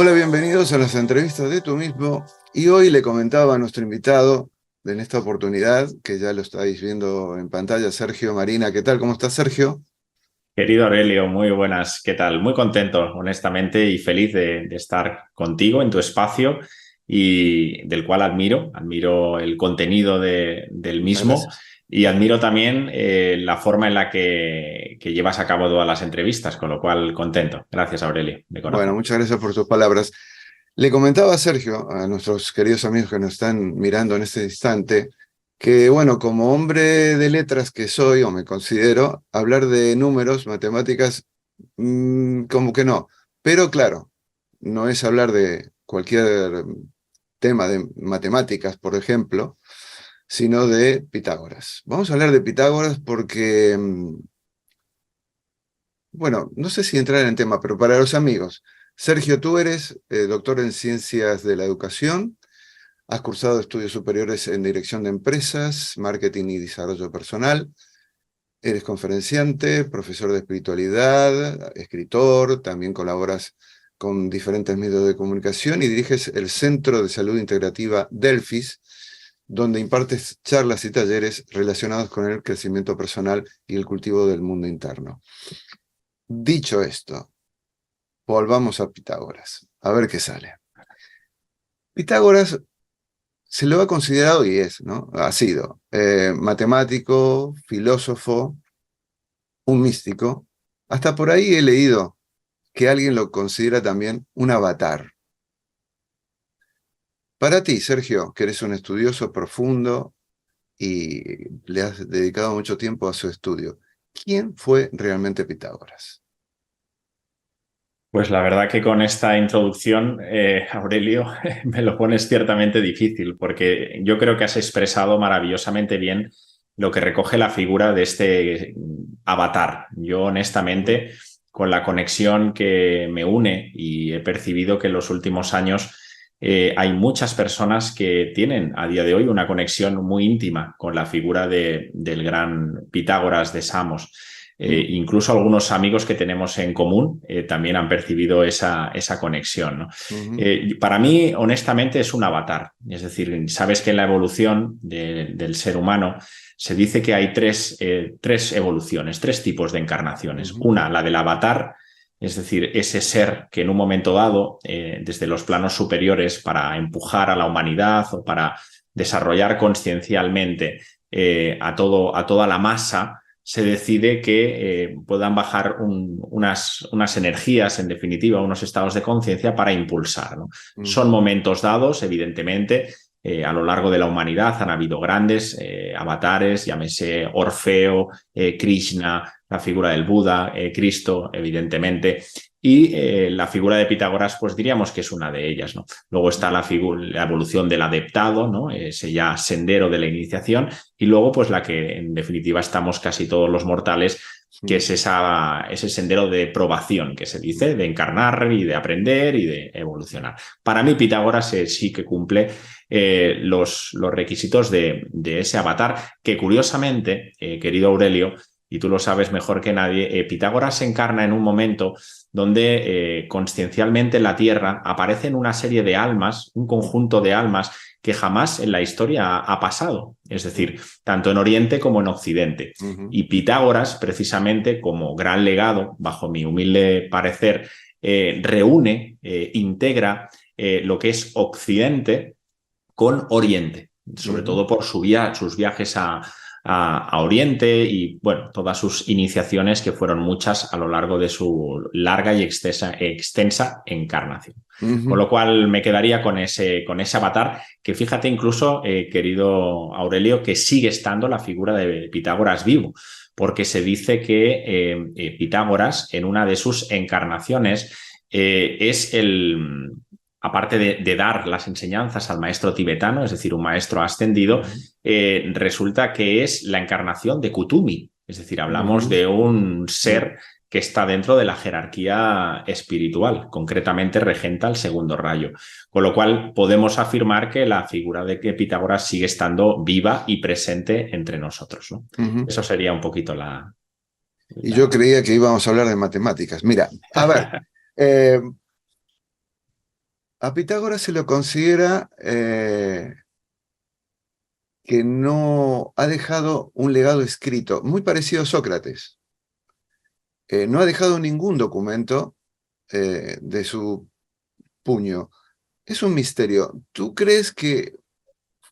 Hola, bienvenidos a las entrevistas de Tú Mismo. Y hoy le comentaba a nuestro invitado, en esta oportunidad, que ya lo estáis viendo en pantalla, Sergio Marina. ¿Qué tal? ¿Cómo estás, Sergio? Querido Aurelio, muy buenas, ¿qué tal? Muy contento, honestamente, y feliz de estar contigo en tu espacio y del cual admiro el contenido del Muchas mismo gracias. y admiro también la forma en la que llevas a cabo todas las entrevistas, con lo cual contento. Gracias, Aurelio, de Bueno, corazón. muchas gracias por tus palabras. Le comentaba a Sergio, a nuestros queridos amigos que nos están mirando en este instante, que bueno, como hombre de letras que soy, o me considero, hablar de números, matemáticas, como que no. Pero claro, no es hablar de cualquier tema de matemáticas, por ejemplo, sino de Pitágoras. Vamos a hablar de Pitágoras porque, bueno, no sé si entrar en tema, pero para los amigos, Sergio, tú eres doctor en Ciencias de la Educación, has cursado estudios superiores en Dirección de Empresas, Marketing y Desarrollo Personal, eres conferenciante, profesor de espiritualidad, escritor, también colaboras con diferentes medios de comunicación y diriges el Centro de Salud Integrativa Delfis, donde impartes charlas y talleres relacionados con el crecimiento personal y el cultivo del mundo interno. Dicho esto, volvamos a Pitágoras, a ver qué sale. Pitágoras se lo ha considerado y es, ¿no? Ha sido matemático, filósofo, un místico. Hasta por ahí he leído que alguien lo considera también un avatar. Para ti, Sergio, que eres un estudioso profundo y le has dedicado mucho tiempo a su estudio, ¿quién fue realmente Pitágoras? Pues la verdad que con esta introducción, Aurelio, me lo pones ciertamente difícil, porque yo creo que has expresado maravillosamente bien lo que recoge la figura de este avatar. Yo, honestamente, con la conexión que me une y he percibido que en los últimos años hay muchas personas que tienen a día de hoy una conexión muy íntima con la figura del gran Pitágoras de Samos. Incluso algunos amigos que tenemos en común también han percibido esa conexión, ¿no? Para mí, honestamente, es un avatar. Es decir, sabes que en la evolución del ser humano se dice que hay tres evoluciones, tres tipos de encarnaciones. Una, la del avatar, es decir, ese ser que en un momento dado, desde los planos superiores, para empujar a la humanidad o para desarrollar consciencialmente a toda la masa, se decide que puedan bajar unas energías, en definitiva, unos estados de conciencia para impulsar, ¿no? Son momentos dados, evidentemente. A lo largo de la humanidad han habido grandes avatares, llámese Orfeo, Krishna, la figura del Buda, Cristo, evidentemente. Y la figura de Pitágoras, pues diríamos que es una de ellas, ¿no? Luego está la evolución del adeptado, ¿no? Ese ya sendero de la iniciación, y luego, pues la que en definitiva estamos casi todos los mortales, que es ese sendero de probación que se dice, de encarnar y de aprender y de evolucionar. Para mí, Pitágoras sí que cumple los requisitos de ese avatar, que curiosamente, querido Aurelio, y tú lo sabes mejor que nadie, Pitágoras se encarna en un momento donde consciencialmente en la Tierra aparecen una serie de almas, un conjunto de almas que jamás en la historia ha pasado, es decir, tanto en Oriente como en Occidente. Y Pitágoras, precisamente como gran legado, bajo mi humilde parecer, reúne, integra lo que es Occidente con Oriente, sobre todo por sus viajes a Oriente y, bueno, todas sus iniciaciones, que fueron muchas a lo largo de su larga y extensa encarnación. Con lo cual me quedaría con ese avatar, que fíjate incluso, querido Aurelio, que sigue estando la figura de Pitágoras vivo, porque se dice que Pitágoras, en una de sus encarnaciones, es aparte de dar las enseñanzas al maestro tibetano, es decir, un maestro ascendido, resulta que es la encarnación de Kutumi. Es decir, hablamos de un ser que está dentro de la jerarquía espiritual, concretamente regenta el segundo rayo. Con lo cual podemos afirmar que la figura de que Pitágoras sigue estando viva y presente entre nosotros, ¿no? Eso sería un poquito Y yo la... creía que íbamos a hablar de matemáticas. Mira, a ver, eh, A Pitágoras se lo considera que no ha dejado un legado escrito, muy parecido a Sócrates. No ha dejado ningún documento de su puño. Es un misterio. ¿Tú crees que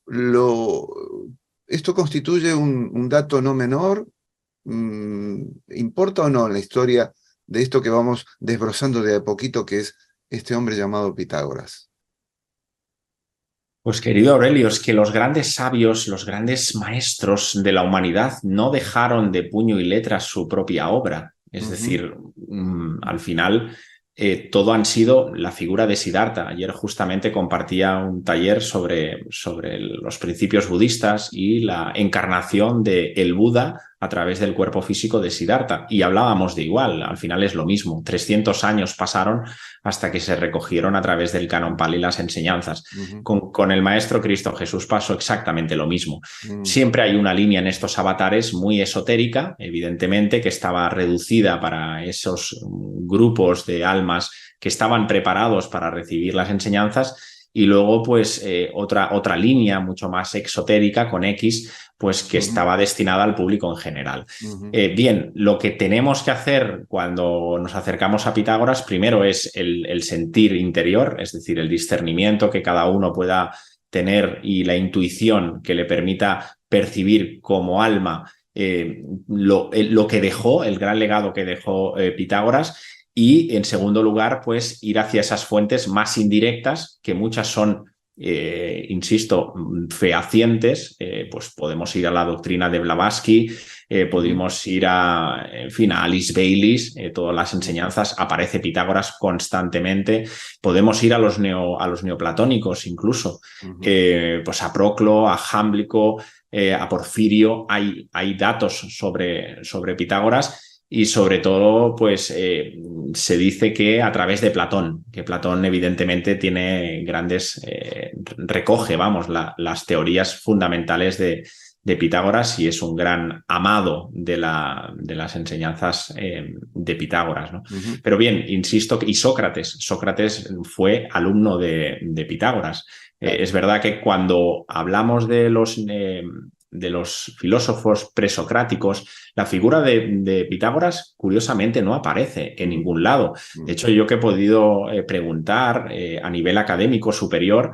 lo, esto constituye un dato no menor? ¿Importa o no en la historia de esto que vamos desbrozando de a poquito, que es este hombre llamado Pitágoras? Pues querido Aurelio, es que los grandes sabios, los grandes maestros de la humanidad no dejaron de puño y letra su propia obra. Es Ujú, decir, al final todo han sido la figura de Siddhartha. Ayer justamente compartía un taller sobre los principios budistas y la encarnación del Buda a través del cuerpo físico de Siddhartha. Y hablábamos de igual, al final es lo mismo. 300 años pasaron hasta que se recogieron a través del Canon Pali las enseñanzas. ujú, Con el Maestro Cristo Jesús pasó exactamente lo mismo. mm, Siempre hay una línea en estos avatares muy esotérica, evidentemente, que estaba reducida para esos grupos de almas que estaban preparados para recibir las enseñanzas. Y luego, pues, otra línea mucho más exotérica con X, pues que ujú, estaba destinada al público en general. ujú, Bien, lo que tenemos que hacer cuando nos acercamos a Pitágoras, primero es el sentir interior, es decir, el discernimiento que cada uno pueda tener y la intuición que le permita percibir como alma lo que dejó, el gran legado que dejó Pitágoras. Y en segundo lugar, pues ir hacia esas fuentes más indirectas, que muchas son insisto, fehacientes, pues podemos ir a la doctrina de Blavatsky, ujú, podemos ir en fin, a Alice Baylis, todas las enseñanzas, aparece Pitágoras constantemente, podemos ir a los neoplatónicos incluso, ujú, pues a Proclo, a Jámblico, a Porfirio, hay datos sobre Pitágoras. Y sobre todo, pues se dice que a través de Platón, que Platón evidentemente tiene recoge, vamos, las teorías fundamentales de Pitágoras y es un gran amado de las enseñanzas de Pitágoras, ¿no? ujú. Pero bien, insisto, y Sócrates fue alumno de Pitágoras. Claro. Es verdad que cuando hablamos de los filósofos presocráticos, la figura de Pitágoras, curiosamente, no aparece en Mm, ningún lado. De mm, hecho, yo que he podido preguntar a nivel académico superior,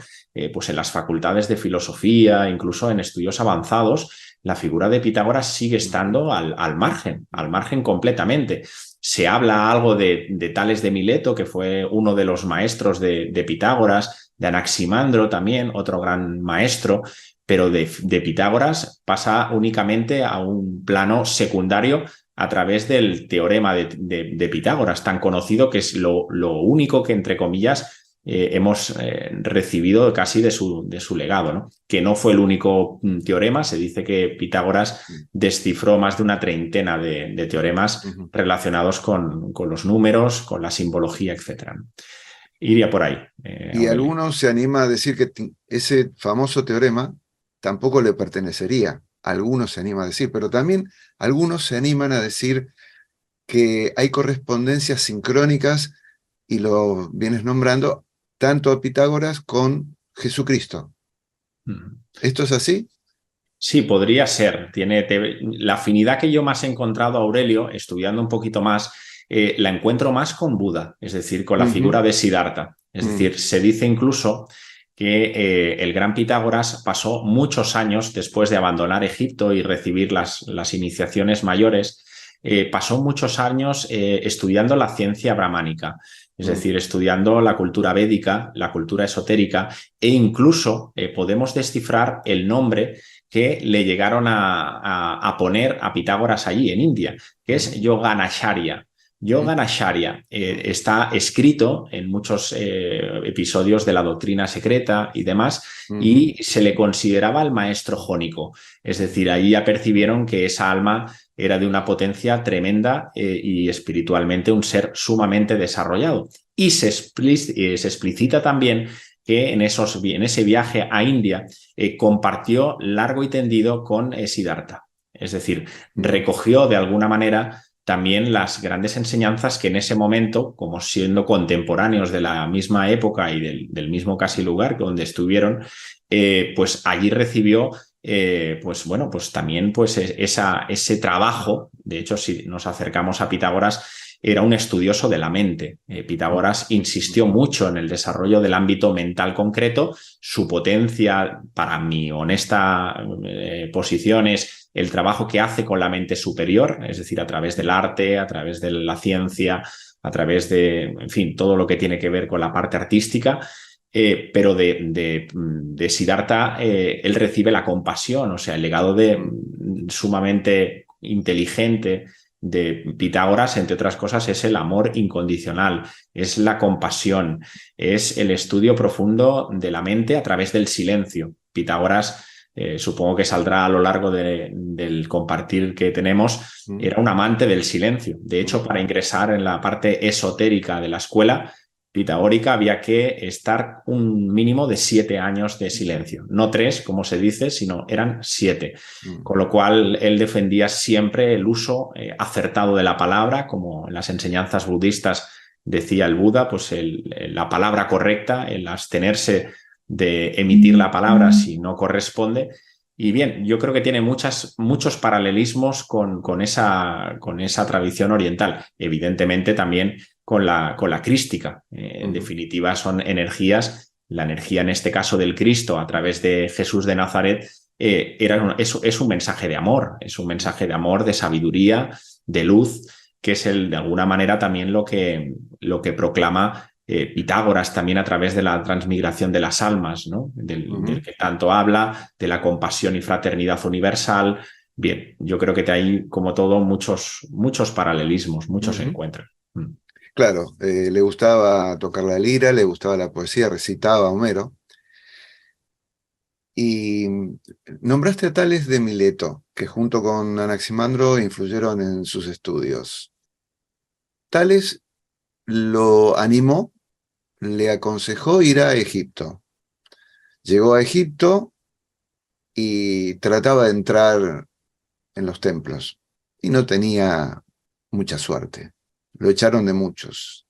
pues en las facultades de filosofía, incluso en estudios avanzados, la figura de Pitágoras sigue ujú, estando al margen completamente. Se habla algo de Tales de Mileto, que fue uno de los maestros de Pitágoras, de Anaximandro también, otro gran maestro, pero de Pitágoras pasa únicamente a un plano secundario a través del teorema de Pitágoras, tan conocido que es lo único que, entre comillas, hemos recibido casi de su legado, ¿no? Que no fue el único teorema, se dice que Pitágoras mm, descifró más de una treintena de teoremas ujú. relacionados con los números, con la simbología, etc. Iría por ahí, Y Aurelio. algunos se anima a decir que ese famoso teorema tampoco le pertenecería. Algunos se animan a decir, pero también algunos se animan a decir que hay correspondencias sincrónicas, y lo vienes nombrando, tanto a Pitágoras con Jesucristo. Mm. ¿Esto es así? Sí, podría ser. La afinidad que yo más he encontrado, Aurelio, estudiando un poquito más, la encuentro más con Buda, es decir, con la Ujú, figura de Siddhartha. Es mm, decir, se dice incluso que el gran Pitágoras pasó muchos años después de abandonar Egipto y recibir las iniciaciones mayores, pasó muchos años estudiando la ciencia brahmánica, es mm, decir, estudiando la cultura védica, la cultura esotérica, e incluso podemos descifrar el nombre que le llegaron a poner a Pitágoras allí en India, que es ujú, Yoganacharya. mm, Yoganacharya está escrito en muchos episodios de la doctrina secreta y demás, ujú, y se le consideraba el maestro jónico. Es decir, ahí ya percibieron que esa alma era de una potencia tremenda y espiritualmente un ser sumamente desarrollado. Y se explicita también que en ese viaje a India compartió largo y tendido con Siddhartha. Es decir, ujú, recogió de alguna manera también las grandes enseñanzas que en ese momento, como siendo contemporáneos de la misma época y del mismo casi lugar donde estuvieron, pues allí recibió pues bueno, pues también pues ese trabajo. De hecho, si nos acercamos a Pitágoras, era un estudioso de la mente. Pitágoras insistió mucho en el desarrollo del ámbito mental concreto. Su potencia, para mi honesta posición, es el trabajo que hace con la mente superior, es decir, a través del arte, a través de la ciencia, a través de, en fin, todo lo que tiene que ver con la parte artística. Pero de Siddhartha él recibe la compasión, o sea, el legado sumamente inteligente de Pitágoras, entre otras cosas, es el amor incondicional, es la compasión, es el estudio profundo de la mente a través del silencio. Pitágoras, supongo que saldrá a lo largo del compartir que tenemos, era un amante del silencio. De hecho, para ingresar en la parte esotérica de la escuela pitagórica había que estar un mínimo de 7 años de silencio. No 3, como se dice, sino eran 7. Con lo cual él defendía siempre el uso acertado de la palabra, como en las enseñanzas budistas decía el Buda, pues la palabra correcta, el abstenerse de emitir la palabra si no corresponde. Y bien, yo creo que tiene muchos paralelismos con esa tradición oriental. Evidentemente también con la crística. En definitiva, son energías. La energía, en este caso, del Cristo a través de Jesús de Nazaret, es un mensaje de amor. Es un mensaje de amor, de sabiduría, de luz, que es de alguna manera también lo que proclama Pitágoras también a través de la transmigración de las almas, ¿no? Del que tanto habla, de la compasión y fraternidad universal. Bien, yo creo que hay, como todo, muchos paralelismos, muchos encuentros. Claro, le gustaba tocar la lira, le gustaba la poesía, recitaba a Homero. Y nombraste a Tales de Mileto, que junto con Anaximandro influyeron en sus estudios. Tales lo animó, le aconsejó ir a Egipto. Llegó a Egipto y trataba de entrar en los templos y no tenía mucha suerte. Lo echaron de muchos.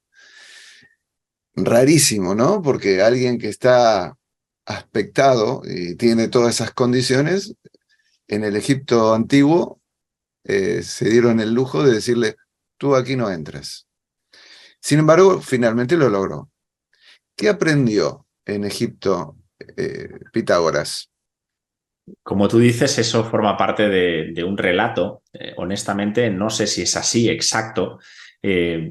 Rarísimo, ¿no? Porque alguien que está aspectado y tiene todas esas condiciones, en el Egipto antiguo se dieron el lujo de decirle, tú aquí no entras. Sin embargo, finalmente lo logró. ¿Qué aprendió en Egipto Pitágoras? Como tú dices, eso forma parte de un relato. Honestamente, no sé si es así exacto,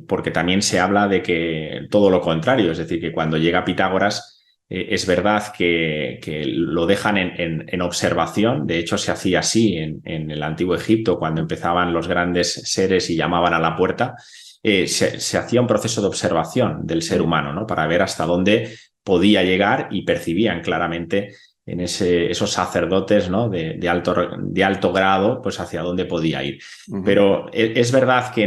porque también se habla de que todo lo contrario, es decir, que cuando llega Pitágoras, es verdad que lo dejan en observación. De hecho, se hacía así en el antiguo Egipto, cuando empezaban los grandes seres y llamaban a la puerta. Se hacía un proceso de observación del ser humano, ¿no? Para ver hasta dónde podía llegar, y percibían claramente en esos sacerdotes, ¿no? de alto grado, pues hacia dónde podía ir. Pero es verdad que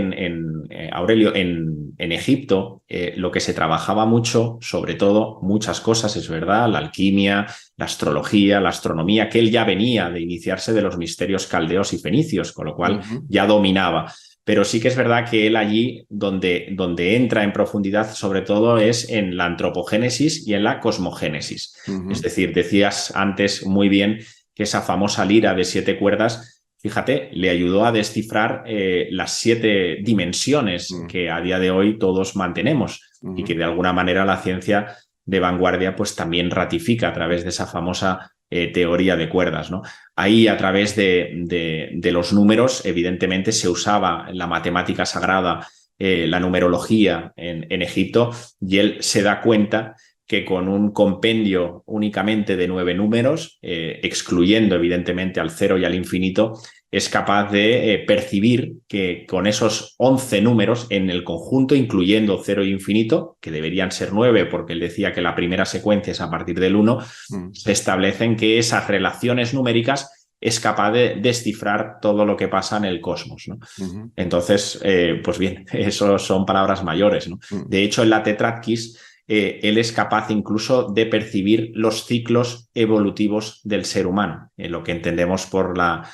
Aurelio, en Egipto, lo que se trabajaba mucho, sobre todo, muchas cosas, es verdad, la alquimia, la astrología, la astronomía, que él ya venía de iniciarse de los misterios caldeos y fenicios, con lo cual ya dominaba. Pero sí que es verdad que él allí, donde entra en profundidad, sobre todo, es en la antropogénesis y en la cosmogénesis. Es decir, decías antes muy bien que esa famosa lira de 7 cuerdas, fíjate, le ayudó a descifrar las 7 dimensiones que a día de hoy todos mantenemos y que de alguna manera la ciencia de vanguardia pues también ratifica a través de esa famosa teoría de cuerdas, ¿no? Ahí, a través de los números, evidentemente se usaba la matemática sagrada, la numerología en Egipto, y él se da cuenta que con un compendio únicamente de 9 números, excluyendo evidentemente al 0 y al infinito, es capaz de percibir que con esos 11 números en el conjunto, incluyendo 0 y infinito, que deberían ser 9 porque él decía que la primera secuencia es a partir del 1, se establecen que esas relaciones numéricas es capaz de descifrar todo lo que pasa en el cosmos, ¿no? Entonces, pues bien, eso son palabras mayores, ¿no? De hecho, en la Tetratkis, él es capaz incluso de percibir los ciclos evolutivos del ser humano, lo que entendemos por la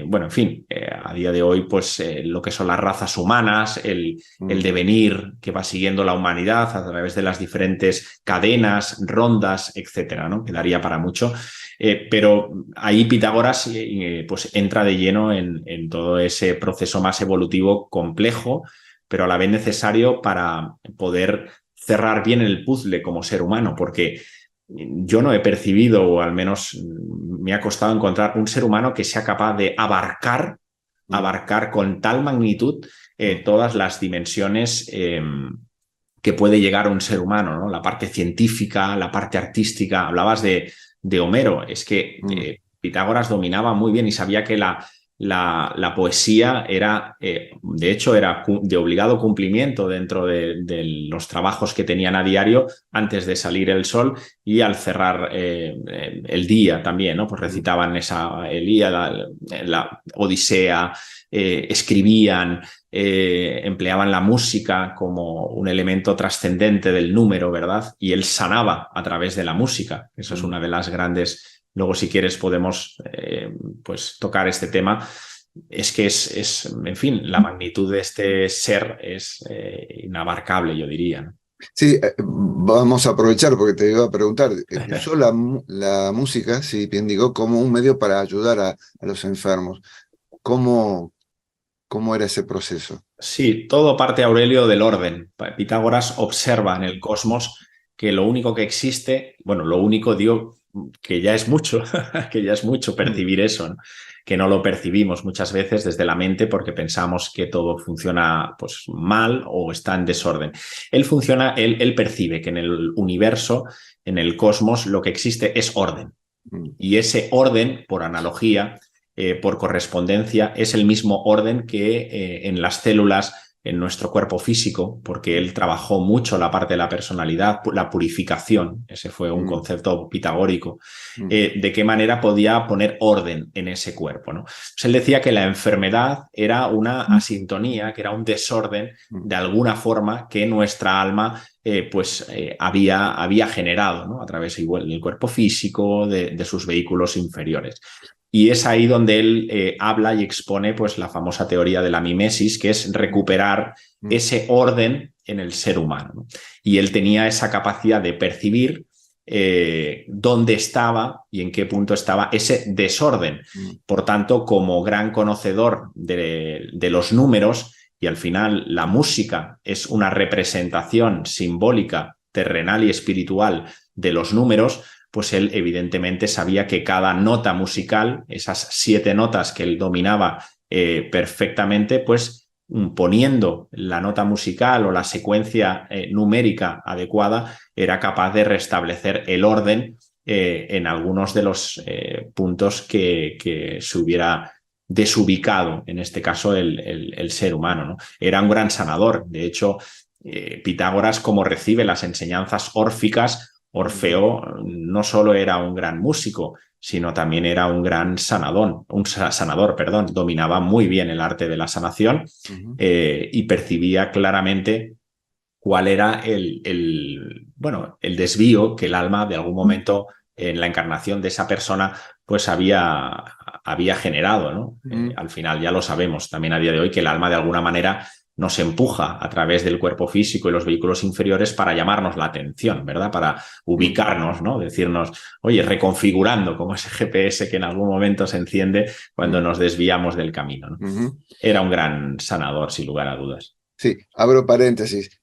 bueno, en fin, a día de hoy, pues lo que son las razas humanas, el devenir que va siguiendo la humanidad a través de las diferentes cadenas, rondas, etcétera, ¿no? Quedaría para mucho. Pero ahí Pitágoras pues entra de lleno en todo ese proceso más evolutivo complejo, pero a la vez necesario para poder cerrar bien el puzzle como ser humano, porque yo no he percibido, o al menos me ha costado encontrar un ser humano que sea capaz de abarcar con tal magnitud todas las dimensiones que puede llegar un ser humano, ¿no? La parte científica, la parte artística. Hablabas de Homero, es que Pitágoras dominaba muy bien y sabía que la poesía era, de hecho, era de obligado cumplimiento dentro de los trabajos que tenían a diario antes de salir el sol y al cerrar el día también, ¿no? Pues recitaban esa Ilíada, la Odisea, escribían, empleaban la música como un elemento trascendente del número, ¿verdad? Y él sanaba a través de la música. Eso es una de las grandes... Luego, si quieres, podemos pues tocar este tema. Es que en fin, la magnitud de este ser es inabarcable, yo diría, ¿no? Sí, vamos a aprovechar porque te iba a preguntar, usó la música, sí, bien digo, como un medio para ayudar a los enfermos. ¿Cómo, cómo era ese proceso? Sí, todo parte, Aurelio, del orden. Pitágoras observa en el cosmos que lo único que existe, bueno, lo único, digo, que ya es mucho, que ya es mucho percibir eso, ¿no? Que no lo percibimos muchas veces desde la mente porque pensamos que todo funciona pues mal o está en desorden. Él percibe que en el universo, en el cosmos, lo que existe es orden. Y ese orden, por analogía, por correspondencia, es el mismo orden que en las células, en nuestro cuerpo físico, porque él trabajó mucho la parte de la personalidad, la purificación, ese fue un concepto pitagórico, de qué manera podía poner orden en ese cuerpo, ¿no? Pues él decía que la enfermedad era una asintonía, que era un desorden de alguna forma que nuestra alma había generado, ¿no? A través igual del cuerpo físico, de sus vehículos inferiores. Y es ahí donde él habla y expone pues, la famosa teoría de la mimesis, que es recuperar ese orden en el ser humano, ¿no? Y él tenía esa capacidad de percibir dónde estaba y en qué punto estaba ese desorden. Por tanto, como gran conocedor de los números, y al final la música es una representación simbólica, terrenal y espiritual de los números, pues él evidentemente sabía que cada nota musical, esas 7 notas que él dominaba perfectamente, pues poniendo la nota musical o la secuencia numérica adecuada, era capaz de restablecer el orden en algunos de los puntos que se hubiera desubicado, en este caso, el ser humano, ¿no? Era un gran sanador. De hecho, Pitágoras, como recibe las enseñanzas órficas, Orfeo no solo era un gran músico, sino también era un gran sanador, dominaba muy bien el arte de la sanación y percibía claramente cuál era el desvío que el alma de algún momento en la encarnación de esa persona pues había generado, ¿no? Al final ya lo sabemos también a día de hoy que el alma de alguna manera nos empuja a través del cuerpo físico y los vehículos inferiores para llamarnos la atención, ¿verdad? Para ubicarnos, ¿no? Decirnos, oye, reconfigurando como ese GPS que en algún momento se enciende cuando nos desviamos del camino, ¿no? Era un gran sanador, sin lugar a dudas. Sí, abro paréntesis.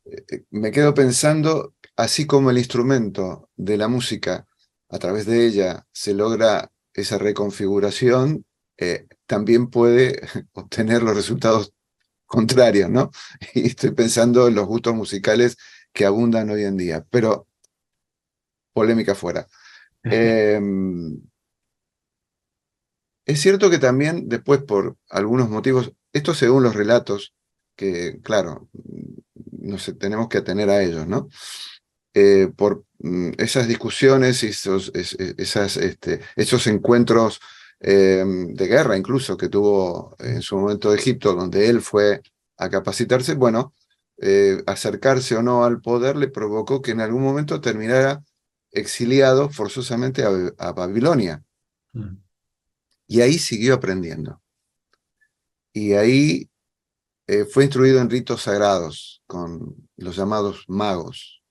Me quedo pensando, así como el instrumento de la música, a través de ella se logra esa reconfiguración, también puede obtener los resultados contrarios, ¿no? Y estoy pensando en los gustos musicales que abundan hoy en día, pero polémica fuera. Es cierto que también después por algunos motivos, esto según los relatos, que claro, tenemos que atener a ellos, ¿no? Por esas discusiones y esos encuentros de guerra incluso que tuvo en su momento Egipto, donde él fue a capacitarse, bueno, acercarse o no al poder le provocó que en algún momento terminara exiliado forzosamente a Babilonia. y ahí siguió aprendiendo. Y ahí fue instruido en ritos sagrados con los llamados magos.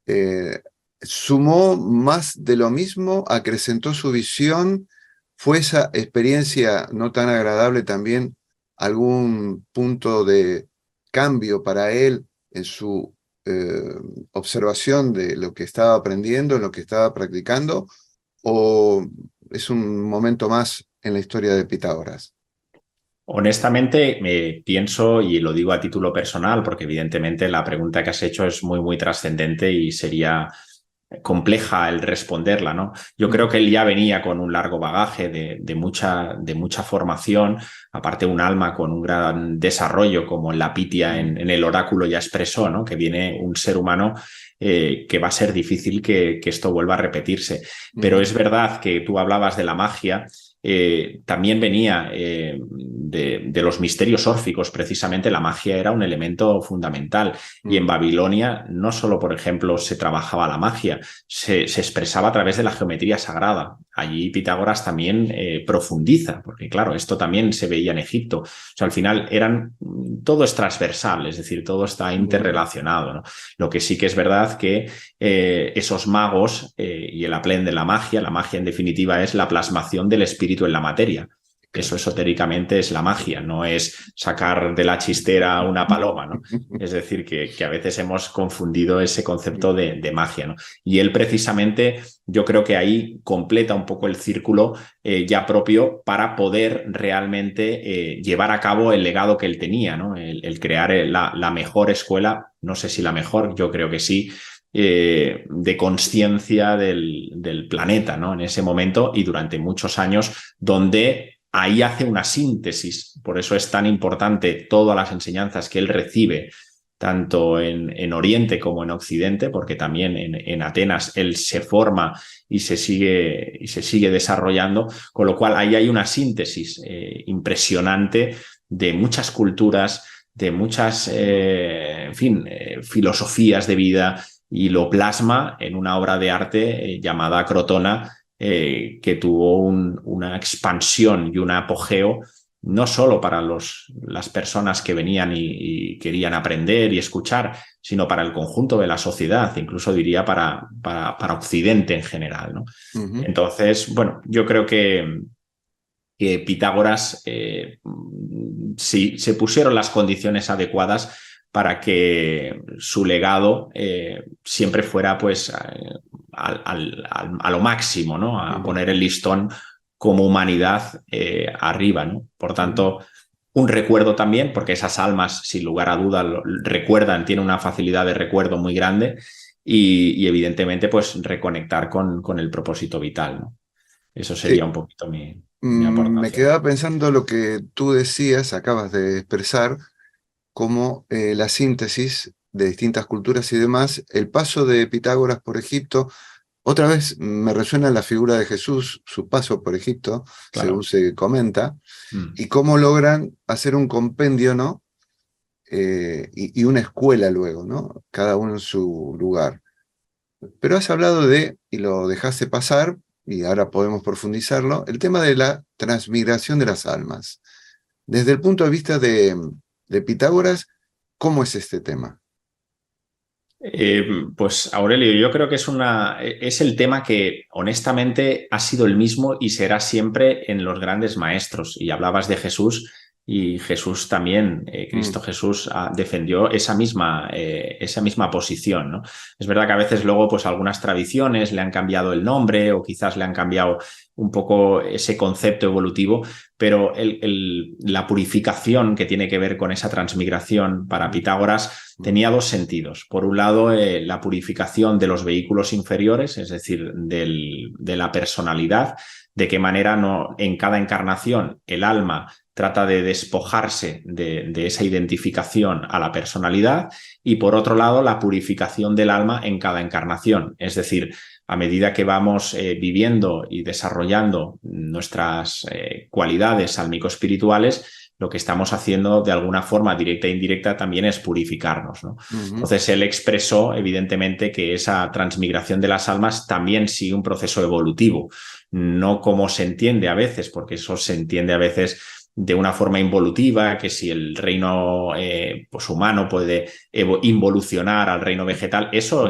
Eh, Sumó más de lo mismo, acrecentó su visión. ¿Fue esa experiencia no tan agradable también algún punto de cambio para él en su observación de lo que estaba aprendiendo, en lo que estaba practicando? ¿O es un momento más en la historia de Pitágoras? Honestamente, pienso, y lo digo a título personal, porque evidentemente la pregunta que has hecho es muy, muy trascendente y sería compleja el responderla, ¿no? Yo creo que él ya venía con un largo bagaje de mucha formación, aparte un alma con un gran desarrollo, como la Pitia en el oráculo ya expresó, ¿no? Que viene un ser humano que va a ser difícil que esto vuelva a repetirse. Pero es verdad que tú hablabas de la magia. También venía de los misterios órficos, precisamente la magia era un elemento fundamental. Y en Babilonia no solo, por ejemplo, se trabajaba la magia, se expresaba a través de la geometría sagrada. Allí Pitágoras también profundiza, porque claro, esto también se veía en Egipto. O sea, al final todo es transversal, es decir, todo está interrelacionado, ¿no? Lo que sí que es verdad que esos magos y el aplén de la magia en definitiva es la plasmación del espíritu en la materia. Eso esotéricamente es la magia, no es sacar de la chistera una paloma, ¿no? Es decir, que a veces hemos confundido ese concepto de magia, ¿no? Y él precisamente, yo creo que ahí completa un poco el círculo ya propio para poder realmente llevar a cabo el legado que él tenía, ¿no? El crear la mejor escuela, no sé si la mejor, yo creo que sí, de conciencia del planeta, ¿no? En ese momento y durante muchos años, donde ahí hace una síntesis. Por eso es tan importante todas las enseñanzas que él recibe, tanto en Oriente como en Occidente, porque también en Atenas él se forma y se sigue desarrollando, con lo cual ahí hay una síntesis impresionante de muchas culturas, de muchas, filosofías de vida, y lo plasma en una obra de arte llamada Crotona, que tuvo una expansión y un apogeo no solo para las personas que venían y querían aprender y escuchar, sino para el conjunto de la sociedad, incluso diría para Occidente en general, ¿no? Entonces, bueno, yo creo que Pitágoras sí se pusieron las condiciones adecuadas para que su legado siempre fuera pues a lo máximo, ¿no? A poner el listón como humanidad arriba, ¿no? Por tanto, un recuerdo también, porque esas almas, sin lugar a duda, recuerdan, tienen una facilidad de recuerdo muy grande y evidentemente pues reconectar con el propósito vital, ¿no? Eso sería un poquito mi Me aportación. quedaba pensando lo que tú decías, acabas de expresar, como la síntesis de distintas culturas y demás, el paso de Pitágoras por Egipto. Otra vez me resuena la figura de Jesús, su paso por Egipto, Claro. según se comenta, y cómo logran hacer un compendio, ¿no? Y una escuela luego, ¿no? Cada uno en su lugar. Pero has hablado de, y lo dejaste pasar, y ahora podemos profundizarlo, el tema de la transmigración de las almas. Desde el punto de vista de Pitágoras, ¿cómo es este tema? Pues Aurelio, yo creo que es el tema que honestamente ha sido el mismo y será siempre en los grandes maestros. Y hablabas de Jesús y Jesús también, Cristo Jesús defendió esa misma posición, ¿no? Es verdad que a veces luego pues algunas tradiciones le han cambiado el nombre o quizás le han cambiado un poco ese concepto evolutivo, pero la purificación que tiene que ver con esa transmigración para Pitágoras tenía dos sentidos. Por un lado, la purificación de los vehículos inferiores, es decir, de la personalidad, de qué manera en cada encarnación el alma trata de despojarse de esa identificación a la personalidad, y por otro lado, la purificación del alma en cada encarnación, es decir, a medida que vamos viviendo y desarrollando nuestras cualidades álmico-espirituales, lo que estamos haciendo de alguna forma directa e indirecta también es purificarnos, ¿no? Entonces él expresó evidentemente que esa transmigración de las almas también sigue un proceso evolutivo, no como se entiende a veces, porque eso se entiende a veces de una forma involutiva, que si el reino pues humano puede involucionar al reino vegetal, eso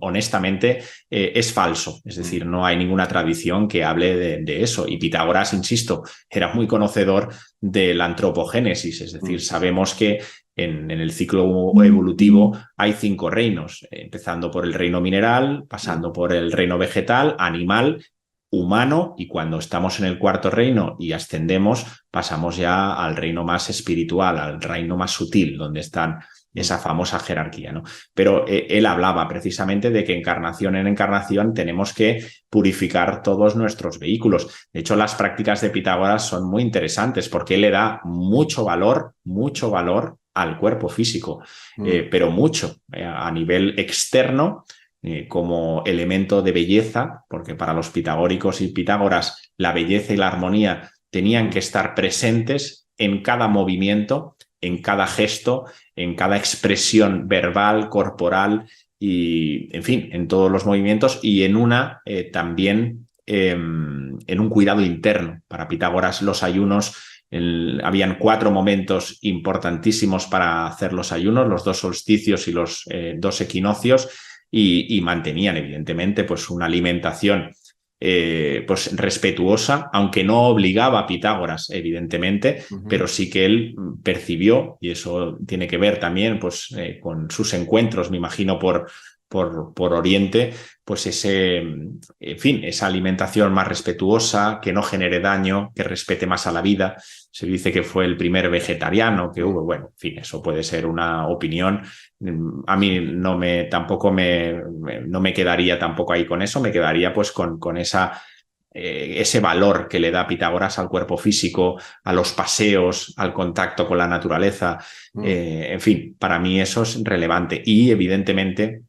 honestamente es falso. Es decir, no hay ninguna tradición que hable de eso. Y Pitágoras, insisto, era muy conocedor de la antropogénesis, es decir, sabemos que en el ciclo evolutivo hay 5 reinos, empezando por el reino mineral, pasando por el reino vegetal, animal, humano, y cuando estamos en el 4.º reino y ascendemos, pasamos ya al reino más espiritual, al reino más sutil, donde están esa famosa jerarquía, ¿no? Pero él hablaba precisamente de que encarnación en encarnación tenemos que purificar todos nuestros vehículos. De hecho, las prácticas de Pitágoras son muy interesantes porque él le da mucho valor al cuerpo físico, pero mucho a nivel externo, como elemento de belleza, porque para los pitagóricos y Pitágoras la belleza y la armonía tenían que estar presentes en cada movimiento, en cada gesto, en cada expresión verbal, corporal y, en fin, en todos los movimientos, y en una también en un cuidado interno. Para Pitágoras los ayunos, habían 4 momentos importantísimos para hacer los ayunos, los 2 solsticios y los 2 equinoccios, y mantenían evidentemente pues una alimentación pues respetuosa, aunque no obligaba a Pitágoras evidentemente, pero sí que él percibió, y eso tiene que ver también pues con sus encuentros, me imagino, por Oriente, pues en fin, esa alimentación más respetuosa, que no genere daño, que respete más a la vida. Se dice que fue el primer vegetariano que hubo. Bueno, en fin, eso puede ser una opinión. A mí no me quedaría tampoco ahí con eso, me quedaría pues con ese valor que le da Pitágoras al cuerpo físico, a los paseos, al contacto con la naturaleza. En fin, para mí eso es relevante. Y evidentemente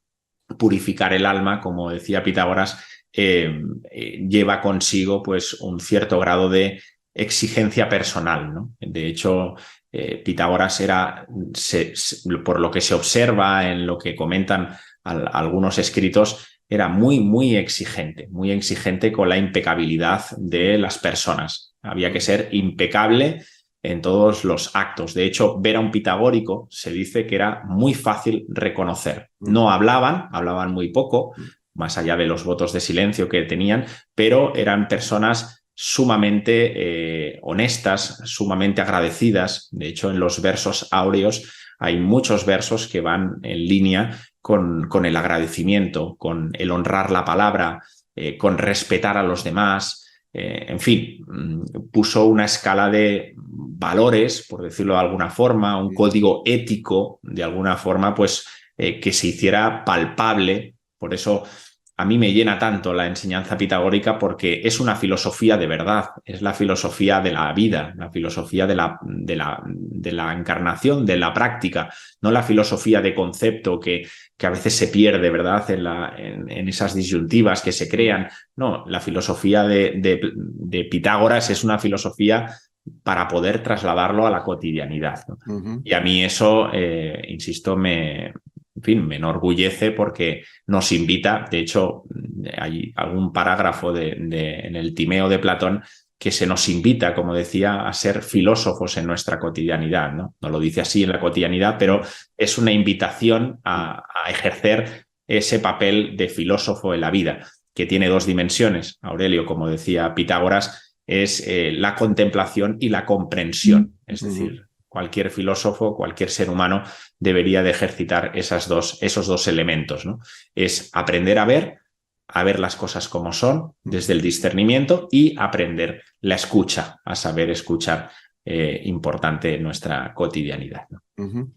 purificar el alma, como decía Pitágoras, lleva consigo pues un cierto grado de exigencia personal, ¿no? De hecho, Pitágoras era, por lo que se observa en lo que comentan algunos escritos, era muy exigente con la impecabilidad de las personas. Había que ser impecable en todos los actos. De hecho, ver a un pitagórico se dice que era muy fácil reconocer. No hablaban muy poco, más allá de los votos de silencio que tenían, pero eran personas sumamente honestas, sumamente agradecidas. De hecho, en los versos áureos hay muchos versos que van en línea con el agradecimiento, con el honrar la palabra, con respetar a los demás. En fin, puso una escala de valores, por decirlo de alguna forma, un código ético, de alguna forma, pues que se hiciera palpable. Por eso a mí me llena tanto la enseñanza pitagórica, porque es una filosofía de verdad, es la filosofía de la vida, la filosofía de la encarnación, de la práctica, no la filosofía de concepto que a veces se pierde, ¿verdad?, en esas disyuntivas que se crean. No, la filosofía de Pitágoras es una filosofía para poder trasladarlo a la cotidianidad, ¿no? Y a mí eso, insisto, en fin, me enorgullece, porque nos invita. De hecho, hay algún parágrafo en el Timeo de Platón que se nos invita, como decía, a ser filósofos en nuestra cotidianidad, ¿no? No lo dice así en la cotidianidad, pero es una invitación a ejercer ese papel de filósofo en la vida, que tiene 2 dimensiones. Aurelio, como decía Pitágoras, es la contemplación y la comprensión. Es decir, cualquier filósofo, cualquier ser humano debería de ejercitar esos dos elementos, ¿no? Es aprender a ver las cosas como son, desde el discernimiento, y aprender la escucha, a saber escuchar, importante en nuestra cotidianidad, ¿no?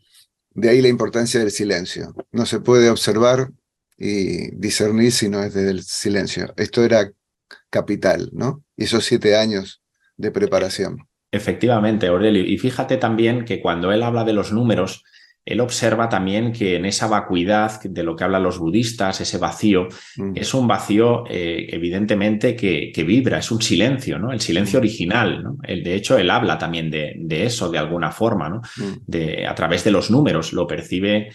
De ahí la importancia del silencio. No se puede observar y discernir si no es desde el silencio. Esto era capital, ¿no? Y esos 7 años de preparación. Efectivamente, Aurelio. Y fíjate también que cuando él habla de los números, él observa también que en esa vacuidad de lo que hablan los budistas, ese vacío, es un vacío evidentemente que vibra, es un silencio, ¿no? El silencio original, ¿no? De hecho, él habla también de eso de alguna forma, ¿no? A través de los números, lo percibe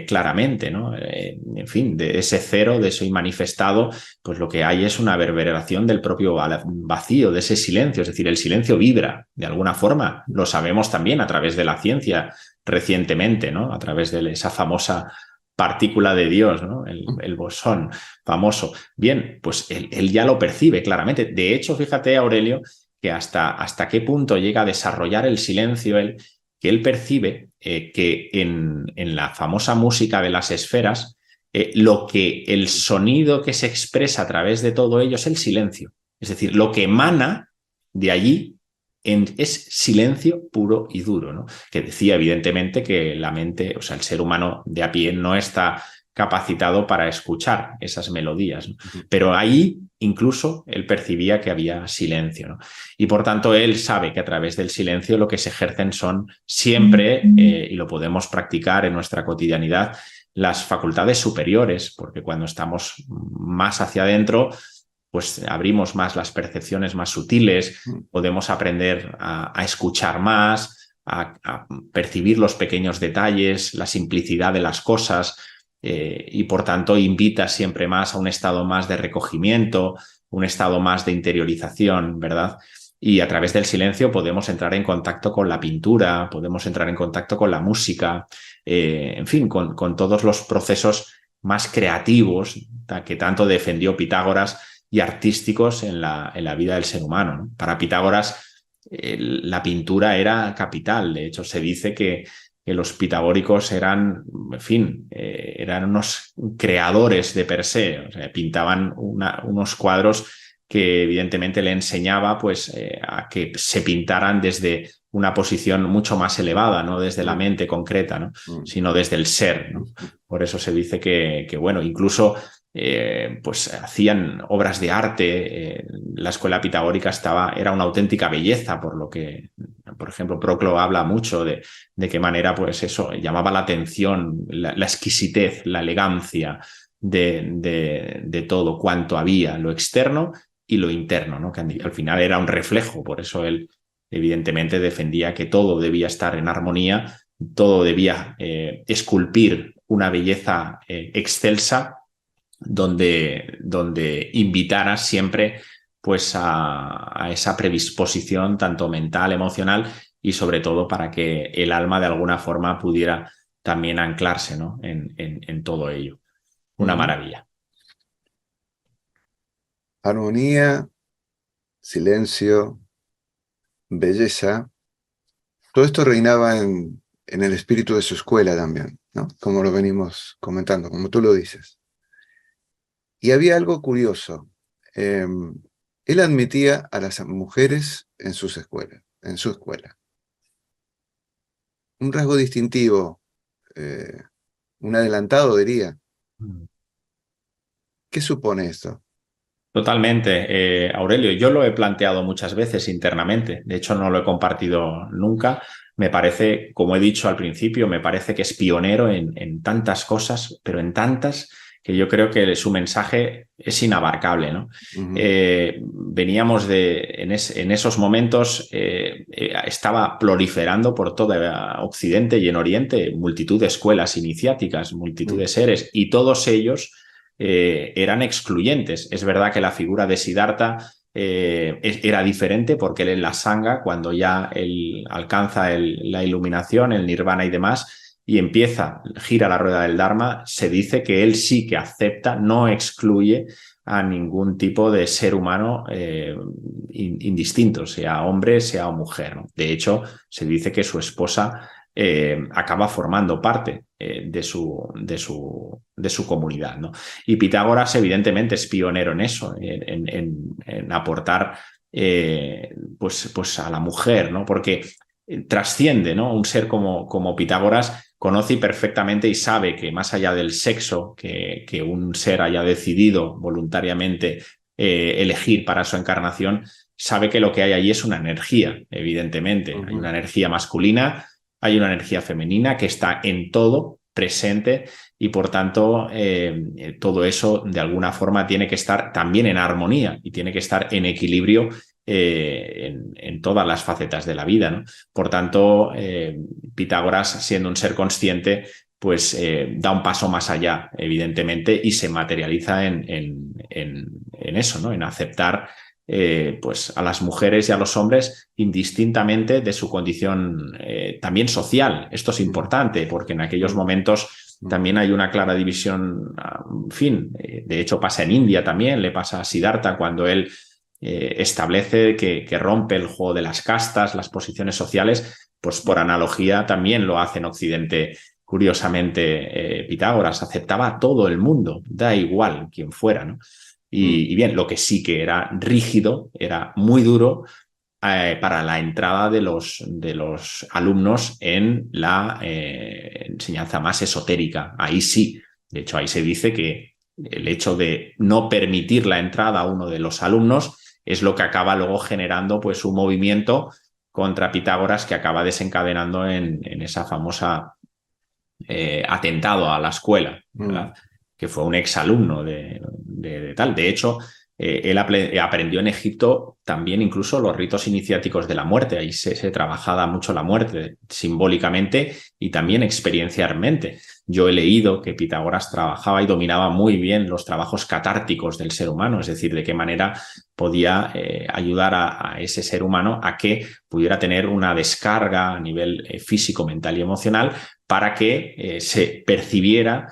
claramente, ¿no? En fin, de ese cero, de eso manifestado, pues lo que hay es una reverberación del propio vacío, de ese silencio, es decir, el silencio vibra de alguna forma, lo sabemos también a través de la ciencia recientemente, ¿no? A través de esa famosa partícula de Dios, ¿no? El bosón famoso. Bien, pues él ya lo percibe claramente. De hecho, fíjate, Aurelio, que hasta qué punto llega a desarrollar el silencio que él percibe que en la famosa música de las esferas, lo que el sonido que se expresa a través de todo ello es el silencio. Es decir, lo que emana de allí es silencio puro y duro, ¿no? Que decía evidentemente que la mente, o sea, el ser humano de a pie no está capacitado para escuchar esas melodías, ¿no? Pero ahí incluso él percibía que había silencio, ¿no? Y por tanto él sabe que a través del silencio lo que se ejercen son siempre, y lo podemos practicar en nuestra cotidianidad, las facultades superiores, porque cuando estamos más hacia adentro, pues abrimos más las percepciones más sutiles, podemos aprender a escuchar más, a percibir los pequeños detalles, la simplicidad de las cosas, y por tanto invita siempre más a un estado más de recogimiento, un estado más de interiorización, ¿verdad? Y a través del silencio podemos entrar en contacto con la pintura, podemos entrar en contacto con la música, en fin, con todos los procesos más creativos que tanto defendió Pitágoras y artísticos en la vida del ser humano, ¿no? Para Pitágoras la pintura era capital. De hecho, se dice que los pitagóricos eran, en fin, eran unos creadores de per se. O sea, pintaban unos cuadros que evidentemente le enseñaba pues, a que se pintaran desde una posición mucho más elevada, no desde la mente concreta, ¿no? Sino desde el ser, ¿no? Por eso se dice que bueno, incluso pues hacían obras de arte. La escuela pitagórica era una auténtica belleza, por lo que, por ejemplo, Proclo habla mucho de qué manera pues eso llamaba la atención, la exquisitez, la elegancia de todo cuanto había, lo externo y lo interno, ¿no? Que al final era un reflejo. Por eso él evidentemente defendía que todo debía estar en armonía, todo debía esculpir una belleza excelsa, donde invitara siempre pues a esa predisposición tanto mental, emocional, y sobre todo para que el alma de alguna forma pudiera también anclarse, ¿no? en todo ello. Una maravilla. Armonía, silencio, belleza. Todo esto reinaba en el espíritu de su escuela también, ¿no? Como lo venimos comentando, como tú lo dices. Y había algo curioso. Él admitía a las mujeres en su escuela. Un rasgo distintivo, un adelantado, diría. ¿Qué supone esto? Totalmente, Aurelio. Yo lo he planteado muchas veces internamente. De hecho, no lo he compartido nunca. Me parece, como he dicho al principio, me parece que es pionero en tantas cosas, pero en tantas que yo creo que su mensaje es inabarcable, ¿no? Veníamos en esos momentos, estaba proliferando por todo Occidente y en Oriente multitud de escuelas iniciáticas, multitud de seres, y todos ellos eran excluyentes. Es verdad que la figura de Siddhartha era diferente, porque él en la Sangha, cuando ya él alcanza la iluminación, el nirvana y demás, y gira la rueda del Dharma, se dice que él sí que acepta, no excluye a ningún tipo de ser humano indistinto, sea hombre, sea mujer, ¿no? De hecho, se dice que su esposa acaba formando parte de su comunidad, ¿no? Y Pitágoras evidentemente es pionero en eso, en aportar pues a la mujer, ¿no? Porque trasciende, ¿no? Un ser como Pitágoras conoce perfectamente y sabe que más allá del sexo que un ser haya decidido voluntariamente elegir para su encarnación, sabe que lo que hay allí es una energía, evidentemente. Hay una energía masculina hay una energía femenina que está en todo presente y por tanto todo eso de alguna forma tiene que estar también en armonía y tiene que estar en equilibrio en todas las facetas de la vida, ¿no? Por tanto, Pitágoras, siendo un ser consciente, pues da un paso más allá, evidentemente, y se materializa en eso, ¿no? En aceptar pues a las mujeres y a los hombres indistintamente de su condición también social. Esto es importante porque en aquellos momentos también hay una clara división, en fin, de hecho pasa en India también, le pasa a Siddhartha cuando él establece que rompe el juego de las castas, las posiciones sociales, pues por analogía también lo hace en Occidente. Curiosamente, Pitágoras aceptaba a todo el mundo, da igual quién fuera, ¿no? Y bien, lo que sí que era rígido, era muy duro para la entrada de los alumnos en la enseñanza más esotérica. Ahí sí, de hecho, ahí se dice que el hecho de no permitir la entrada a uno de los alumnos es lo que acaba luego generando pues un movimiento contra Pitágoras que acaba desencadenando en esa famosa atentado a la escuela, ¿verdad? Que fue un exalumno de tal. De hecho, él aprendió en Egipto también incluso los ritos iniciáticos de la muerte. Ahí se trabajaba mucho la muerte simbólicamente y también experiencialmente. Yo he leído que Pitágoras trabajaba y dominaba muy bien los trabajos catárticos del ser humano, es decir, de qué manera podía ayudar a ese ser humano a que pudiera tener una descarga a nivel físico, mental y emocional para que se percibiera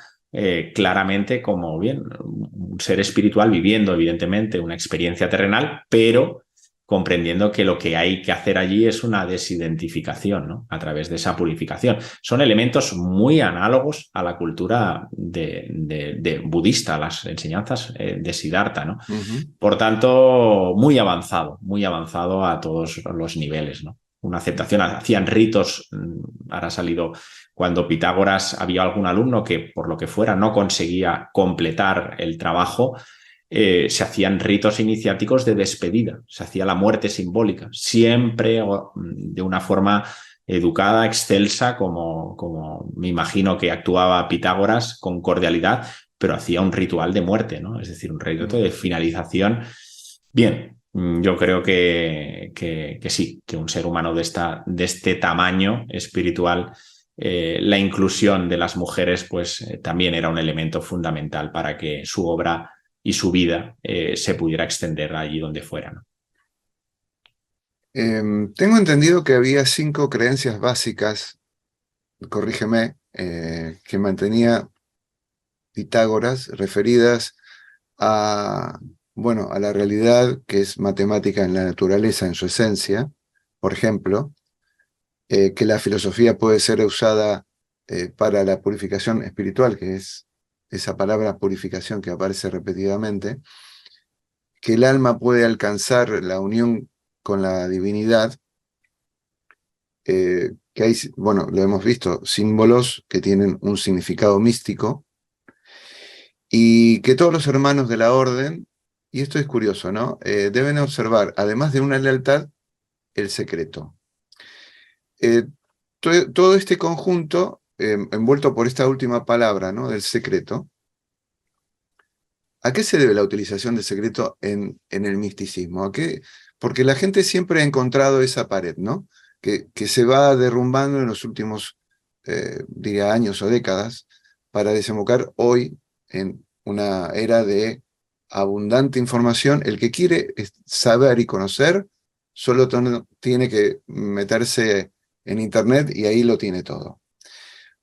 claramente como bien un ser espiritual viviendo evidentemente una experiencia terrenal, pero comprendiendo que lo que hay que hacer allí es una desidentificación, ¿no? A través de esa purificación. Son elementos muy análogos a la cultura de budista, las enseñanzas de Siddhartha, ¿no? Por tanto, muy avanzado a todos los niveles, ¿no? Una aceptación, hacían ritos, ahora ha salido cuando Pitágoras había algún alumno que por lo que fuera no conseguía completar el trabajo, se hacían ritos iniciáticos de despedida, se hacía la muerte simbólica, siempre de una forma educada, excelsa, como me imagino que actuaba Pitágoras con cordialidad, pero hacía un ritual de muerte, ¿no? Es decir, un rito de finalización. Bien, yo creo que sí, que un ser humano de este tamaño espiritual, la inclusión de las mujeres pues también era un elemento fundamental para que su obra y su vida se pudiera extender allí donde fuera, ¿no? Tengo entendido que había 5 creencias básicas, corrígeme, que mantenía Pitágoras referidas a, bueno, a la realidad que es matemática en la naturaleza, en su esencia. Por ejemplo, que la filosofía puede ser usada para la purificación espiritual, que es esa palabra purificación que aparece repetidamente, que el alma puede alcanzar la unión con la divinidad, que hay, bueno, lo hemos visto, símbolos que tienen un significado místico, y que todos los hermanos de la orden, y esto es curioso, ¿no? Deben observar, además de una lealtad, el secreto. Todo este conjunto, envuelto por esta última palabra, ¿no? Del secreto, ¿a qué se debe la utilización del secreto en el misticismo? ¿A qué? Porque la gente siempre ha encontrado esa pared, ¿no? Que se va derrumbando en los últimos, diría, años o décadas, para desembocar hoy en una era de abundante información. El que quiere saber y conocer, solo tiene que meterse en Internet y ahí lo tiene todo.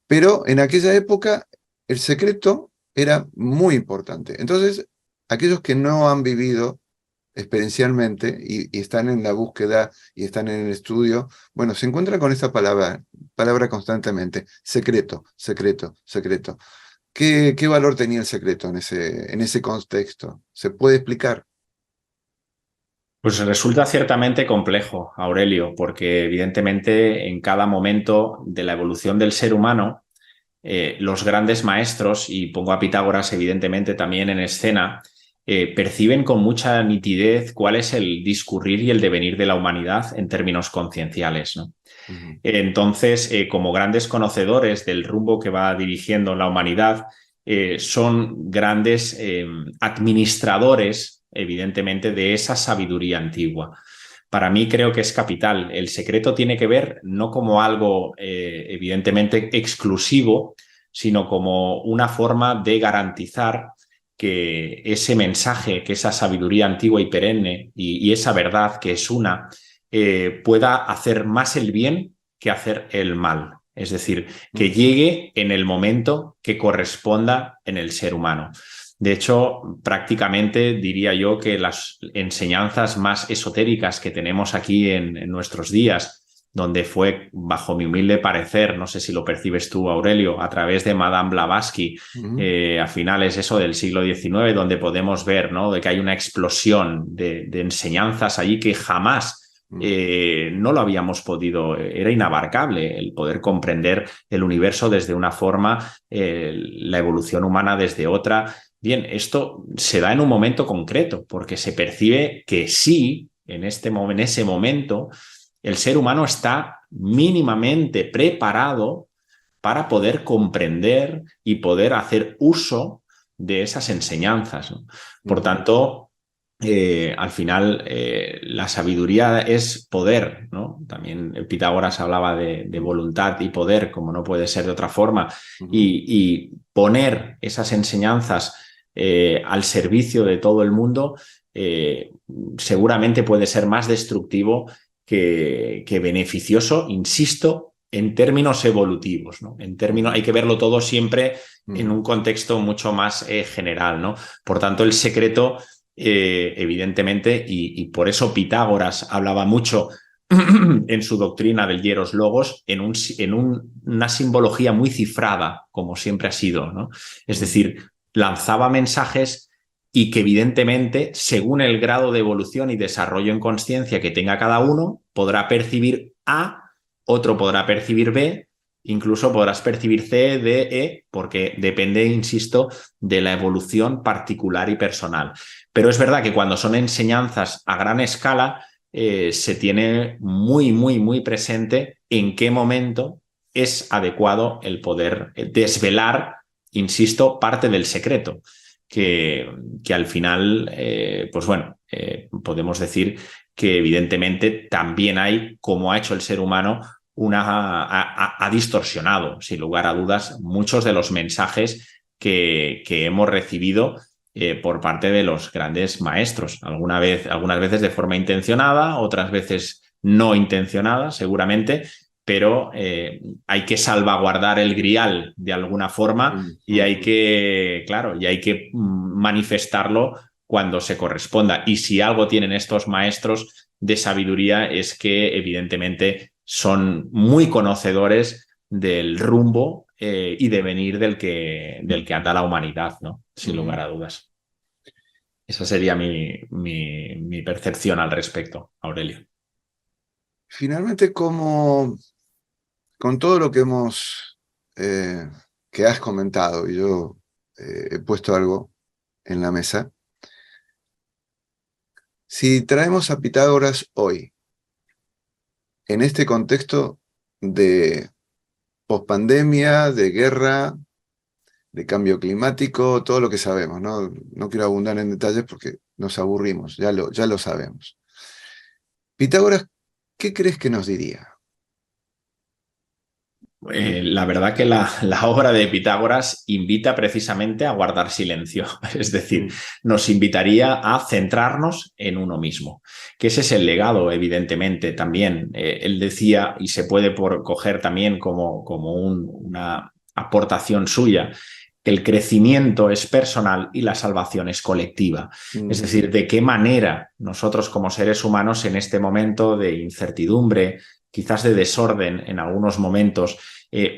Pero en aquella época el secreto era muy importante. Entonces, aquellos que no han vivido experiencialmente y están en la búsqueda y están en el estudio, bueno, se encuentran con esta palabra constantemente, secreto, secreto, secreto. ¿Qué valor tenía el secreto en ese contexto? ¿Se puede explicar? Pues resulta ciertamente complejo, Aurelio, porque evidentemente en cada momento de la evolución del ser humano, los grandes maestros, y pongo a Pitágoras evidentemente también en escena, perciben con mucha nitidez cuál es el discurrir y el devenir de la humanidad en términos concienciales, ¿no? Entonces, como grandes conocedores del rumbo que va dirigiendo la humanidad, son grandes administradores, evidentemente, de esa sabiduría antigua. Para mí creo que es capital. El secreto tiene que ver no como algo evidentemente exclusivo, sino como una forma de garantizar que ese mensaje, que esa sabiduría antigua y perenne y esa verdad que es una, pueda hacer más el bien que hacer el mal. Es decir, que llegue en el momento que corresponda en el ser humano. De hecho, prácticamente diría yo que las enseñanzas más esotéricas que tenemos aquí en nuestros días, donde fue, bajo mi humilde parecer, no sé si lo percibes tú, Aurelio, a través de Madame Blavatsky, a finales eso del siglo XIX, donde podemos ver, ¿no?, de que hay una explosión de enseñanzas allí que jamás no lo habíamos podido, era inabarcable el poder comprender el universo desde una forma, la evolución humana desde otra. Bien, esto se da en un momento concreto, porque se percibe que sí, en ese momento, el ser humano está mínimamente preparado para poder comprender y poder hacer uso de esas enseñanzas, ¿no? Por tanto, al final, la sabiduría es poder, ¿no? También Pitágoras hablaba de voluntad y poder, como no puede ser de otra forma, y poner esas enseñanzas al servicio de todo el mundo seguramente puede ser más destructivo que beneficioso, insisto, en términos evolutivos, ¿no? Hay que verlo todo siempre en un contexto mucho más general, ¿no? Por tanto, el secreto, evidentemente, y por eso Pitágoras hablaba mucho en su doctrina del hieros logos, en una simbología muy cifrada, como siempre ha sido, ¿no? Es decir, lanzaba mensajes y que evidentemente, según el grado de evolución y desarrollo en consciencia que tenga cada uno, podrá percibir A, otro podrá percibir B, incluso podrás percibir C, D, E, porque depende, insisto, de la evolución particular y personal. Pero es verdad que cuando son enseñanzas a gran escala, se tiene muy, muy, muy presente en qué momento es adecuado el poder desvelar, insisto, parte del secreto. Que al final, pues bueno, podemos decir que evidentemente también hay, como ha hecho el ser humano, ha distorsionado, sin lugar a dudas, muchos de los mensajes que hemos recibido por parte de los grandes maestros. Algunas veces de forma intencionada, otras veces no intencionada, seguramente, pero hay que salvaguardar el grial de alguna forma y hay que manifestarlo cuando se corresponda. Y si algo tienen estos maestros de sabiduría es que evidentemente son muy conocedores del rumbo y devenir del que anda la humanidad, ¿no? Sin lugar a dudas. Esa sería mi percepción al respecto, Aurelio. Finalmente, con todo lo que que has comentado, y yo he puesto algo en la mesa, si traemos a Pitágoras hoy, en este contexto de pospandemia, de guerra, de cambio climático, todo lo que sabemos, ¿no? No quiero abundar en detalles porque nos aburrimos, ya lo sabemos. Pitágoras, ¿qué crees que nos diría? La verdad que la obra de Pitágoras invita precisamente a guardar silencio, es decir, nos invitaría a centrarnos en uno mismo, que ese es el legado, evidentemente, también. Él decía, y se puede coger también como una aportación suya, que el crecimiento es personal y la salvación es colectiva. Es decir, de qué manera nosotros como seres humanos en este momento de incertidumbre, quizás de desorden en algunos momentos,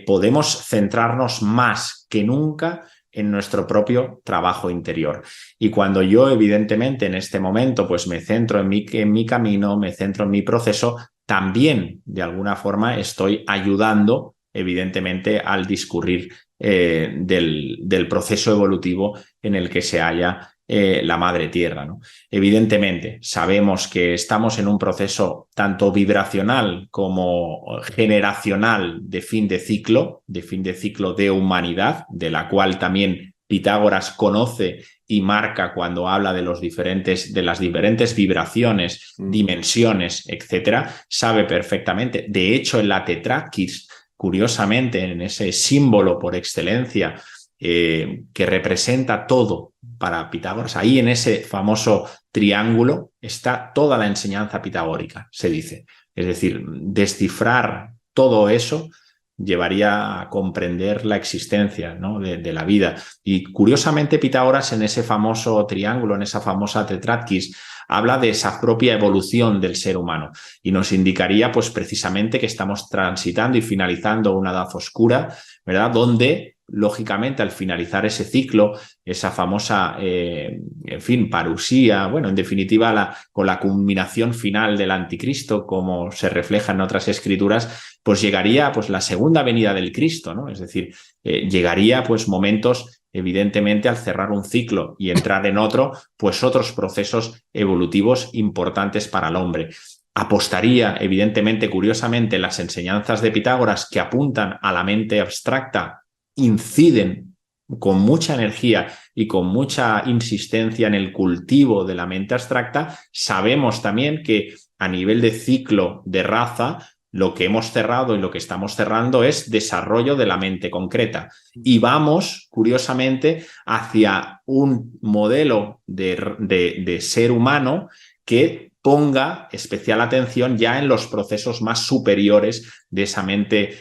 podemos centrarnos más que nunca en nuestro propio trabajo interior. Y cuando yo, evidentemente, en este momento, pues me centro en mi camino, me centro en mi proceso, también, de alguna forma, estoy ayudando, evidentemente, al discurrir del proceso evolutivo en el que se halla la madre tierra, ¿no? Evidentemente, sabemos que estamos en un proceso tanto vibracional como generacional de fin de ciclo de humanidad, de la cual también Pitágoras conoce y marca cuando habla de las diferentes vibraciones, dimensiones, etcétera, sabe perfectamente. De hecho, en la Tetraquis, curiosamente, en ese símbolo por excelencia que representa todo para Pitágoras, ahí en ese famoso triángulo está toda la enseñanza pitagórica, se dice. Es decir, descifrar todo eso llevaría a comprender la existencia, ¿no? de la vida. Y curiosamente Pitágoras en ese famoso triángulo, en esa famosa Tetraquis, habla de esa propia evolución del ser humano y nos indicaría pues precisamente que estamos transitando y finalizando una edad oscura, ¿verdad? Donde lógicamente al finalizar ese ciclo, esa famosa, en fin, parusía, bueno, en definitiva con la culminación final del anticristo, como se refleja en otras escrituras, pues llegaría pues la segunda venida del Cristo, ¿no? Es decir, llegaría pues momentos, evidentemente, al cerrar un ciclo y entrar en otro, pues otros procesos evolutivos importantes para el hombre. Apostaría, evidentemente, curiosamente, las enseñanzas de Pitágoras que apuntan a la mente abstracta, inciden con mucha energía y con mucha insistencia en el cultivo de la mente abstracta. Sabemos también que a nivel de ciclo de raza, lo que hemos cerrado y lo que estamos cerrando es desarrollo de la mente concreta. Y vamos, curiosamente, hacia un modelo de ser humano que ponga especial atención ya en los procesos más superiores de esa mente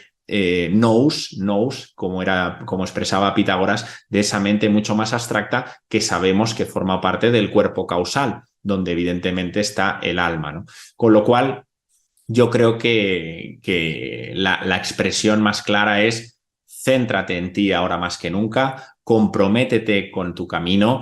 nous, como expresaba Pitágoras, de esa mente mucho más abstracta que sabemos que forma parte del cuerpo causal, donde evidentemente está el alma, ¿no? Con lo cual, yo creo que la expresión más clara es: céntrate en ti ahora más que nunca, comprométete con tu camino,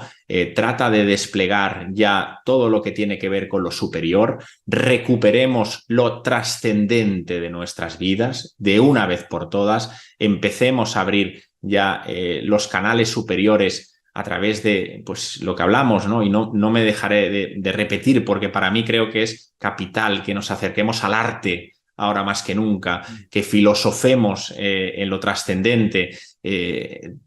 trata de desplegar ya todo lo que tiene que ver con lo superior, recuperemos lo trascendente de nuestras vidas de una vez por todas, empecemos a abrir ya los canales superiores a través de pues, lo que hablamos, ¿no? Y no me dejaré de repetir, porque para mí creo que es capital que nos acerquemos al arte ahora más que nunca, que filosofemos en lo trascendente,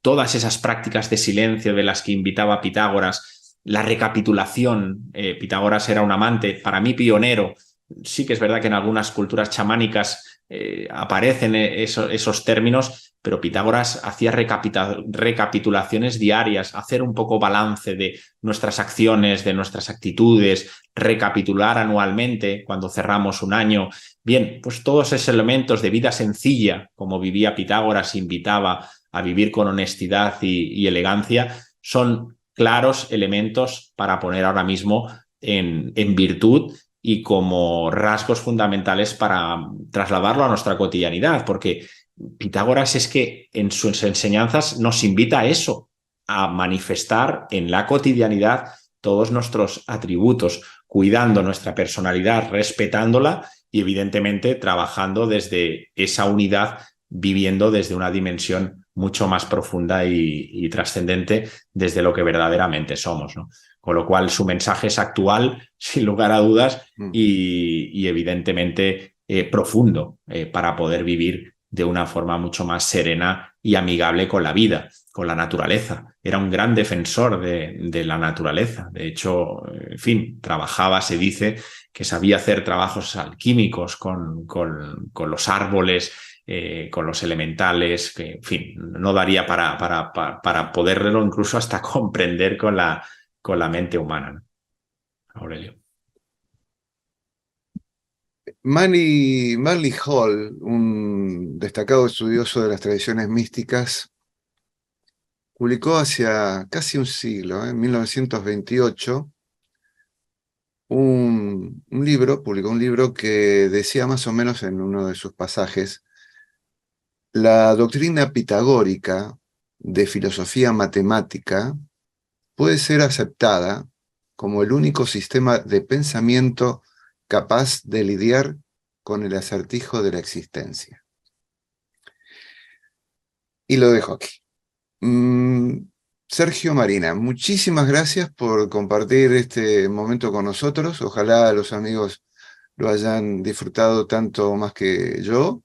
todas esas prácticas de silencio de las que invitaba Pitágoras, la recapitulación. Pitágoras era un amante, para mí pionero. Sí que es verdad que en algunas culturas chamánicas aparecen esos términos, pero Pitágoras hacía recapitulaciones diarias, hacer un poco balance de nuestras acciones, de nuestras actitudes, recapitular anualmente cuando cerramos un año. Bien, pues todos esos elementos de vida sencilla, como vivía Pitágoras, invitaba a vivir con honestidad y elegancia, son claros elementos para poner ahora mismo en virtud y como rasgos fundamentales para trasladarlo a nuestra cotidianidad, porque Pitágoras es que en sus enseñanzas nos invita a eso, a manifestar en la cotidianidad todos nuestros atributos, cuidando nuestra personalidad, respetándola y evidentemente trabajando desde esa unidad, viviendo desde una dimensión mucho más profunda y trascendente desde lo que verdaderamente somos, ¿no? Con lo cual su mensaje es actual, sin lugar a dudas, y evidentemente profundo para poder vivir de una forma mucho más serena y amigable con la vida, con la naturaleza. Era un gran defensor de la naturaleza. De hecho, en fin, trabajaba, se dice, que sabía hacer trabajos alquímicos con los árboles, con los elementales, que, en fin, no daría para poderlo incluso hasta comprender con la mente humana, ¿no? Aurelio. Manly Hall, un destacado estudioso de las tradiciones místicas, publicó hacia casi un siglo, en 1928, publicó un libro que decía más o menos en uno de sus pasajes: la doctrina pitagórica de filosofía matemática puede ser aceptada como el único sistema de pensamiento capaz de lidiar con el acertijo de la existencia. Y lo dejo aquí. Sergio Marina, muchísimas gracias por compartir este momento con nosotros. Ojalá los amigos lo hayan disfrutado tanto más que yo.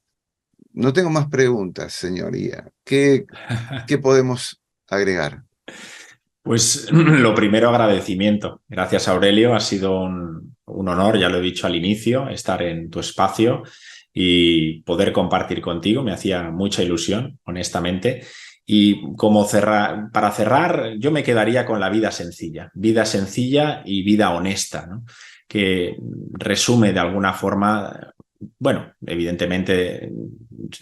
No tengo más preguntas, señoría. ¿Qué podemos agregar? Pues lo primero, agradecimiento. Gracias, Aurelio. Ha sido un honor, ya lo he dicho al inicio, estar en tu espacio y poder compartir contigo. Me hacía mucha ilusión, honestamente. Y para cerrar, yo me quedaría con la vida sencilla y vida honesta, ¿no? Que resume de alguna forma, bueno, evidentemente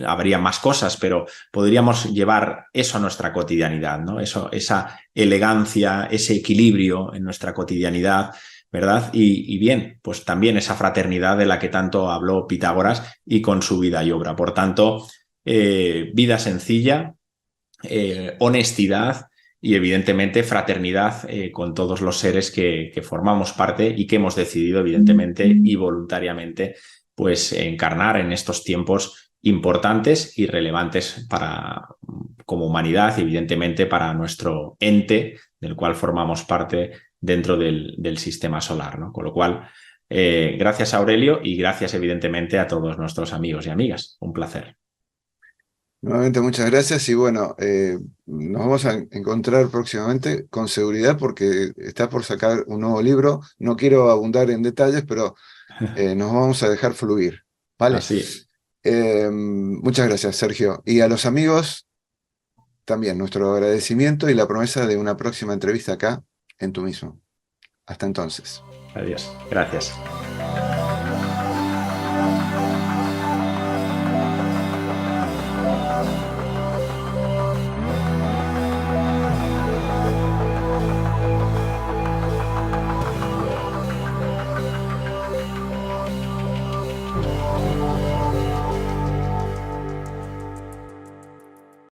habría más cosas, pero podríamos llevar eso a nuestra cotidianidad, ¿no? Esa elegancia, ese equilibrio en nuestra cotidianidad, ¿verdad? Y bien, pues también esa fraternidad de la que tanto habló Pitágoras y con su vida y obra. Por tanto, vida sencilla, honestidad y evidentemente fraternidad con todos los seres que formamos parte y que hemos decidido evidentemente y voluntariamente pues encarnar en estos tiempos importantes y relevantes como humanidad y evidentemente para nuestro ente del cual formamos parte dentro del sistema solar, ¿no? Con lo cual, gracias Aurelio y gracias evidentemente a todos nuestros amigos y amigas. Un placer. Nuevamente muchas gracias y bueno, nos vamos a encontrar próximamente con seguridad porque está por sacar un nuevo libro. No quiero abundar en detalles, pero nos vamos a dejar fluir. ¿Vale? Así. Muchas gracias, Sergio. Y a los amigos, también nuestro agradecimiento y la promesa de una próxima entrevista acá en Tú Mismo. Hasta entonces. Adiós. Gracias.